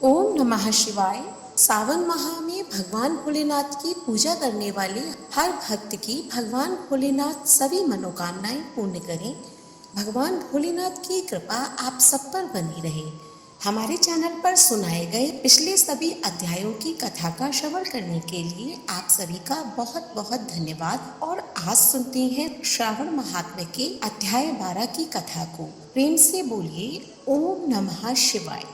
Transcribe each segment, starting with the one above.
ओम नमः शिवाय। सावन माह में भगवान भोलेनाथ की पूजा करने वाले हर भक्त की भगवान भोलेनाथ सभी मनोकामनाएं पूर्ण करें। भगवान भोलेनाथ की कृपा आप सब पर बनी रहे। हमारे चैनल पर सुनाए गए पिछले सभी अध्यायों की कथा का श्रवण करने के लिए आप सभी का बहुत बहुत धन्यवाद। और आज सुनते हैं श्रावण महात्म्य के अध्याय 12 की कथा को। प्रेम से बोलिए ओम नमः शिवाय।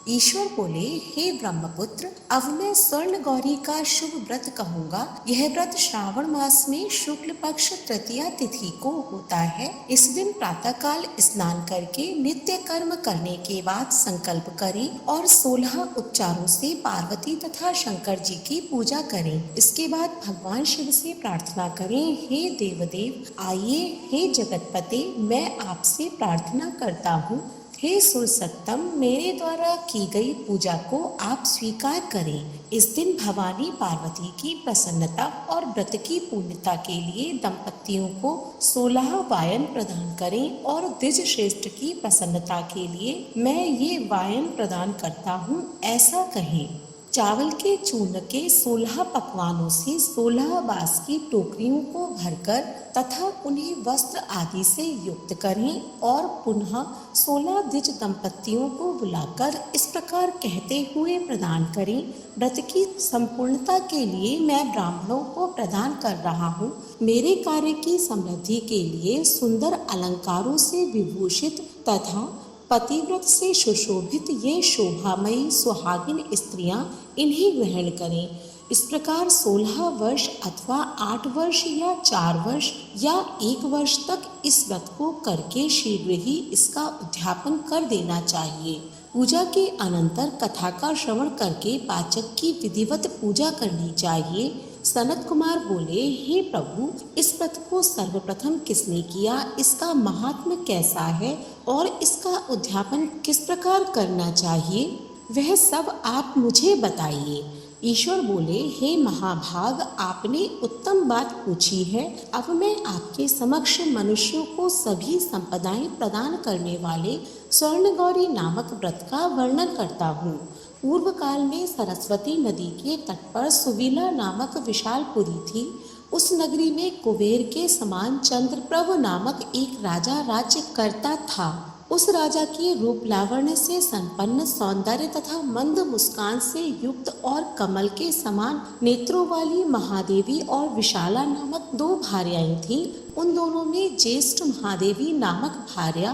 ईश्वर बोले, हे ब्रह्मपुत्र, अब मैं स्वर्ण गौरी का शुभ व्रत कहूँगा। यह व्रत श्रावण मास में शुक्ल पक्ष तृतीया तिथि को होता है। इस दिन प्रातः काल स्नान करके नित्य कर्म करने के बाद संकल्प करें और 16 उपचारों से पार्वती तथा शंकर जी की पूजा करें। इसके बाद भगवान शिव से प्रार्थना करें, हे देवदेव आइए, हे जगतपते, मैं आपसे प्रार्थना करता हूँ, हे सुरसत्तम, मेरे द्वारा की गई पूजा को आप स्वीकार करें। इस दिन भवानी पार्वती की प्रसन्नता और व्रत की पूर्णता के लिए दंपतियों को 16 वायन प्रदान करें और द्विज श्रेष्ठ की प्रसन्नता के लिए मैं ये वायन प्रदान करता हूँ, ऐसा कहें। चावल के चूर्ण के 16 पकवानों से 16 बांस की टोकरियों को भरकर तथा उन्हें वस्त्र आदि से युक्त करें और पुनः 16 द्विज दंपतियों को बुलाकर इस प्रकार कहते हुए प्रदान करें, व्रत की संपूर्णता के लिए मैं ब्राह्मणों को प्रदान कर रहा हूँ। मेरे कार्य की समृद्धि के लिए सुंदर अलंकारों से विभूषित तथा पतिव्रत से सुशोभित ये शोभामयी सुहागिन स्त्रियां इन्हें ग्रहण करें। इस प्रकार 16 वर्ष अथवा 8 वर्ष या 4 वर्ष या 1 वर्ष तक इस व्रत को करके शीघ्र ही इसका उद्यापन कर देना चाहिए। पूजा के अनंतर कथा का श्रवण करके पाचक की विधिवत पूजा करनी चाहिए। सनत कुमार बोले, हे प्रभु, इस व्रत को सर्वप्रथम किसने किया, इसका महात्म्य कैसा है और इसका उद्यापन किस प्रकार करना चाहिए, वह सब आप मुझे बताइए। ईश्वर बोले, हे महाभाग, आपने उत्तम बात पूछी है। अब मैं आपके समक्ष मनुष्यों को सभी संपदाएं प्रदान करने वाले स्वर्ण गौरी नामक व्रत का वर्णन करता हूँ। पूर्व काल में सरस्वती नदी के तट पर सुविला नामक विशालपुरी थी। उस नगरी में कुबेर के समान चंद्रप्रभ नामक एक राजा राज्य करता था। उस राजा की रूप लावण्य से संपन्न, सौंदर्य तथा मंद मुस्कान से युक्त और कमल के समान नेत्रों वाली महादेवी और विशाला नामक 2 भार्याएं थीं। उन दोनों में ज्येष्ठ महादेवी नामक भार्या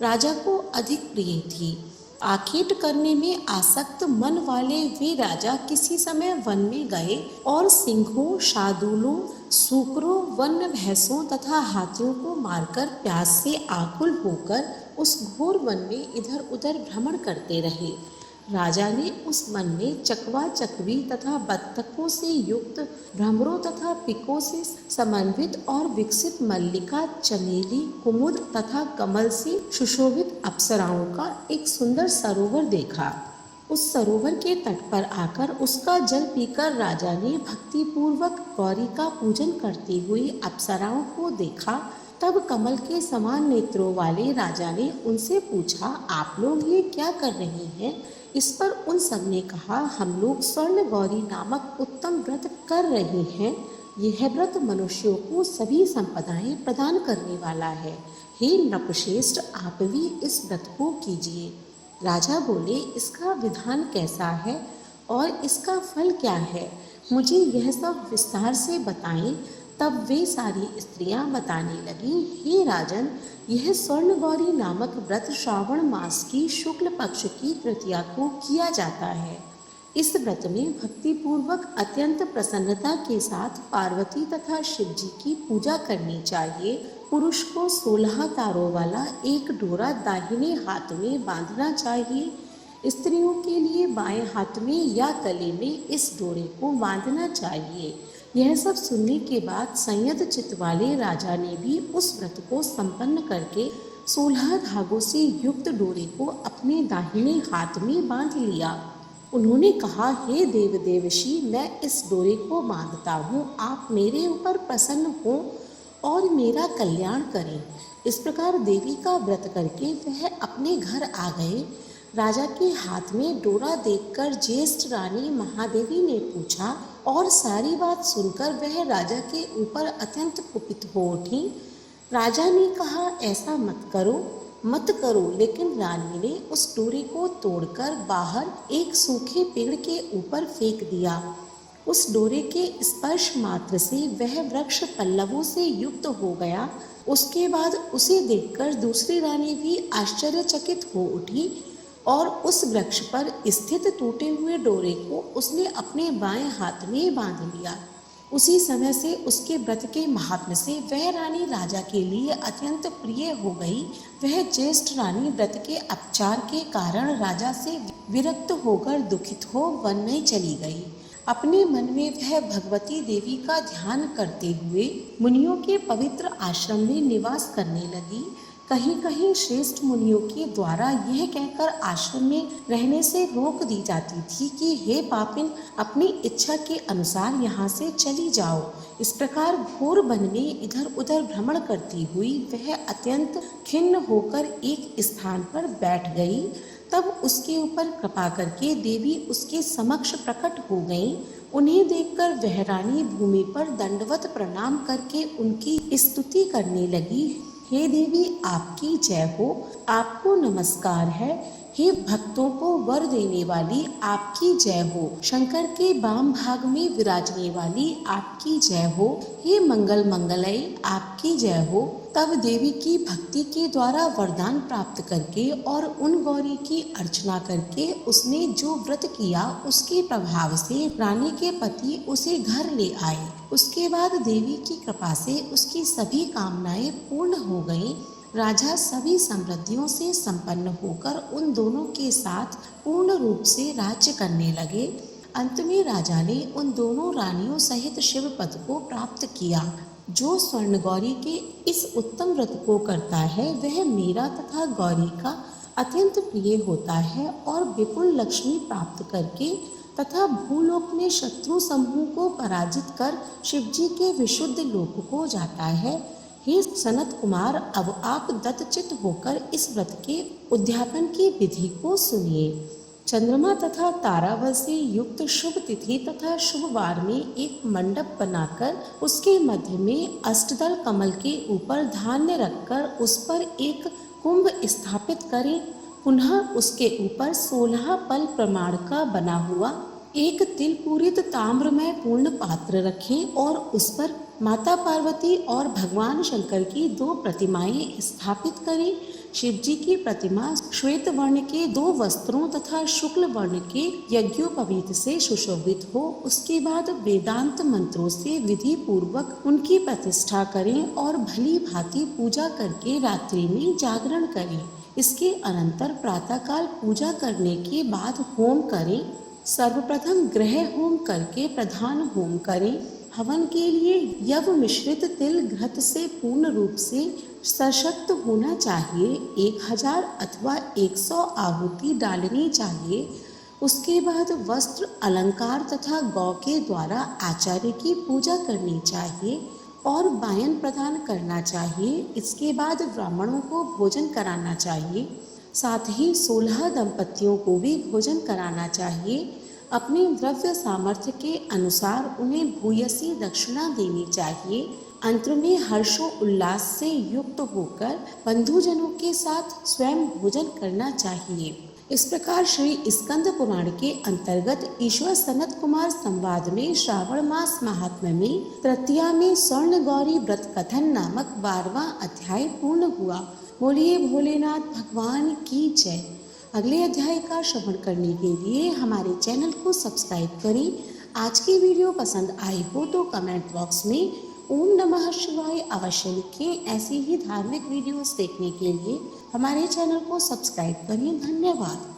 राजा को अधिक प्रिय थी। आखेट करने में आसक्त मन वाले वे राजा किसी समय वन में गए और सिंहों, शार्दूलों, सूकरों, वन्य भैंसों तथा हाथियों को मारकर प्यास से आकुल होकर उस घोर वन में इधर उधर भ्रमण करते रहे। राजा ने उस वन में चकवा चकवी तथा बत्तखों से युक्त, भ्रमरों तथा पिकों से समन्वित और विकसित मल्लिका, चमेली, कुमुद तथा कमल से सुशोभित अप्सराओं का एक सुंदर सरोवर देखा। उस सरोवर के तट पर आकर उसका जल पीकर राजा ने भक्तिपूर्वक गौरी का पूजन करती हुई अप्सराओं को देखा। तब कमल के समान नेत्रों वाले राजा ने उनसे पूछा, आप लोग ये क्या कर रहे हैं? इस पर उन सब ने कहा, हम लोग स्वर्ण गौरी नामक उत्तम व्रत कर रहे हैं। यह व्रत मनुष्यों को सभी संपदाएं प्रदान करने वाला है। हे नृपश्रेष्ठ, आप भी इस व्रत को कीजिए। राजा बोले, इसका विधान कैसा है और इसका फल क्या है, मुझे यह सब विस्तार से बताएं। तब वे सारी स्त्रियां बताने लगीं, हे राजन, यह स्वर्ण गौरी नामक व्रत श्रावण मास की शुक्ल पक्ष की तृतीया को किया जाता है। इस व्रत में भक्तिपूर्वक अत्यंत प्रसन्नता के साथ पार्वती तथा शिव जी की पूजा करनी चाहिए। पुरुष को 16 तारों वाला एक डोरा दाहिने हाथ में बांधना चाहिए। स्त्रियों के लिए बाएं हाथ में या गले में इस डोरे को बांधना चाहिए। यह सब सुनने के बाद संयत चित्त वाले राजा ने भी उस व्रत को संपन्न करके 16 धागों से युक्त डोरे को अपने दाहिने हाथ में बांध लिया। उन्होंने कहा, हे देवदेवशी, मैं इस डोरे को बांधता हूँ, आप मेरे ऊपर प्रसन्न हो और मेरा कल्याण करें। इस प्रकार देवी का व्रत करके वह अपने घर आ गए। राजा के हाथ में डोरा देखकर ज्येष्ठ रानी महादेवी ने पूछा और सारी बात सुनकर वह राजा के ऊपर अत्यंत कुपित हो उठी। राजा ने कहा, ऐसा मत करो। लेकिन रानी ने उस डोरे को तोड़कर बाहर एक सूखे पेड़ के ऊपर फेंक दिया। उस डोरे के स्पर्श मात्र से वह वृक्ष पल्लवों से युक्त हो गया। उसके बाद उसे देखकर दूसरी रानी भी आश्चर्यचकित हो उठी और उस वृक्ष पर स्थित टूटे हुए डोरे को उसने अपने बाएं हाथ में बांध लिया। उसी समय से उसके व्रत के महात्म्य से वह रानी राजा के लिए अत्यंत प्रिय हो गई। वह ज्येष्ठ रानी व्रत के अपचार के कारण राजा से विरक्त होकर दुखित हो वन में चली गई। अपने मन में वह भगवती देवी का ध्यान करते हुए मुनियों के पवित्र आश्रम में निवास करने लगी। कहीं कहीं श्रेष्ठ मुनियों के द्वारा यह कहकर आश्रम में रहने से रोक दी जाती थी कि हे पापिन, अपनी इच्छा के अनुसार यहाँ से चली जाओ। इस प्रकार घोर वन में इधर उधर भ्रमण करती हुई वह अत्यंत खिन्न होकर एक स्थान पर बैठ गई। तब उसके ऊपर कृपा करके देवी उसके समक्ष प्रकट हो गईं। उन्हें देखकर वह रानी भूमि पर दंडवत प्रणाम करके उनकी स्तुति करने लगी। हे देवी, आपकी जय हो, आपको नमस्कार है। हे भक्तों को वर देने वाली, आपकी जय हो। शंकर के वाम भाग में विराजने वाली, आपकी जय हो। हे मंगल मंगलई, आपकी जय हो। तब देवी की भक्ति के द्वारा वरदान प्राप्त करके और उन गौरी की अर्चना करके उसने जो व्रत किया उसके प्रभाव से रानी के पति उसे घर ले आए। उसके बाद देवी की कृपा से उसकी सभी कामनाएं पूर्ण हो गईं। राजा सभी समृद्धियों से संपन्न होकर उन दोनों के साथ पूर्ण रूप से राज्य करने लगे। अंत में राजा ने उन दोनों रानियों सहित शिव पद को प्राप्त किया। जो स्वर्ण गौरी के इस उत्तम व्रत को करता है वह मेरा तथा गौरी का अत्यंत प्रिय होता है और विपुल लक्ष्मी प्राप्त करके तथा भूलोक में शत्रु समूह को पराजित कर शिवजी के विशुद्ध लोक को जाता है। हे सनत कुमार, अब आप दत्तचित्त होकर इस व्रत के उद्यापन की विधि को सुनिए। चंद्रमा तथा तारावल से युक्त शुभ तिथि तथा शुभ वार में एक मंडप बनाकर उसके मध्य में अष्टदल कमल के ऊपर धान्य रखकर उस पर एक कुंभ स्थापित करें। पुनः उसके ऊपर 16 पल प्रमाण का बना हुआ एक तिल पूरित ताम्रमय पूर्ण पात्र रखें और उस पर माता पार्वती और भगवान शंकर की 2 प्रतिमाएं स्थापित करें। शिवजी की प्रतिमा श्वेत वर्ण के 2 वस्त्रों तथा शुक्ल वर्ण के यज्ञोपवीत से सुशोभित हो। उसके बाद वेदांत मंत्रों से विधि पूर्वक उनकी प्रतिष्ठा करें और भली भांति पूजा करके रात्रि में जागरण करें। इसके अनंतर प्रातःकाल पूजा करने के बाद होम करें। सर्वप्रथम ग्रह होम करके प्रधान होम करें। हवन के लिए यव मिश्रित तिल घृत से पूर्ण रूप से सशक्त होना चाहिए। 1000 अथवा 100 आहुति डालनी चाहिए। उसके बाद वस्त्र अलंकार तथा गौ के द्वारा आचार्य की पूजा करनी चाहिए और वायन प्रदान करना चाहिए। इसके बाद ब्राह्मणों को भोजन कराना चाहिए। साथ ही 16 दंपतियों को भी भोजन कराना चाहिए। अपने द्रव्य सामर्थ्य के अनुसार उन्हें भूयसी दक्षिणा देनी चाहिए। अंत में हर्षो उल्लास से युक्त होकर बंधुजनों के साथ स्वयं भोजन करना चाहिए। इस प्रकार श्री स्कंद पुराण के अंतर्गत ईश्वर सनत कुमार संवाद में श्रावण मास महात्म्य में तृतीया में स्वर्ण गौरी व्रत कथन नामक 12वां अध्याय पूर्ण हुआ। बोलिए भोलेनाथ भगवान की जय। अगले अध्याय का श्रवण करने के लिए हमारे चैनल को सब्सक्राइब करें। आज की वीडियो पसंद आई हो तो कमेंट बॉक्स में ओम नमः शिवाय अवश्य लिखें। ऐसी ही धार्मिक वीडियोस देखने के लिए हमारे चैनल को सब्सक्राइब करें। धन्यवाद।